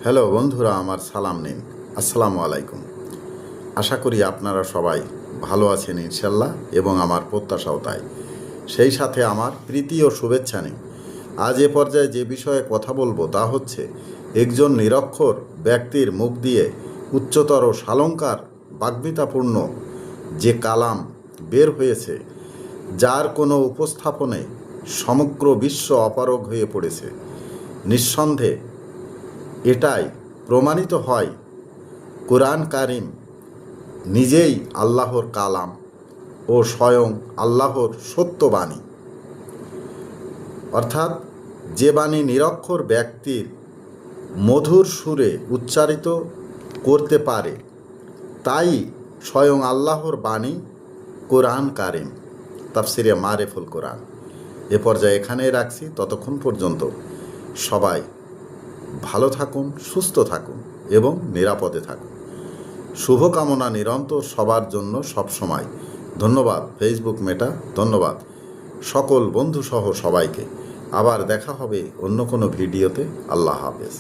Hello বন্ধুরা, আমার সালাম নিন। আসসালামু আলাইকুম। আশা করি আপনারা সবাই ভালো আছেন ইনশাল্লাহ, এবং আমার প্রত্যাশাও তাই। সেই সাথে আমার প্রীতি ও শুভেচ্ছা নিন। আজ এ পর্যায়ে যে বিষয়ে কথা বলবো তা হচ্ছে, একজন নিরক্ষর ব্যক্তির মুখ দিয়ে উচ্চতর সালঙ্কার বাগ্মিতাপূর্ণ যে কালাম বের হয়েছে, যার কোনো উপস্থাপনে সমগ্র বিশ্ব অপারগ হয়ে পড়েছে। নিঃসন্দেহে এটাই প্রমাণিত হয় কোরআন কারিম নিজেই আল্লাহর কালাম ও স্বয়ং আল্লাহর সত্য বাণী। অর্থাৎ যে বাণী নিরক্ষর ব্যক্তির মধুর সুরে উচ্চারিত করতে পারে, তাই স্বয়ং আল্লাহর বাণী কোরআন কারিম। তাফসিরে মারেফুল কোরআন। এ পর্যায়ে এখানেই রাখছি। ততক্ষণ পর্যন্ত সবাই ভালো থাকুন, সুস্থ থাকুন এবং নিরাপদে থাকুন। শুভকামনা নিরন্তর সবার জন্য সবসময়। ধন্যবাদ ফেসবুক মেটা, ধন্যবাদ সকল বন্ধুসহ সবাইকে। আবার দেখা হবে অন্য কোনো ভিডিওতে। আল্লাহ হাফেজ।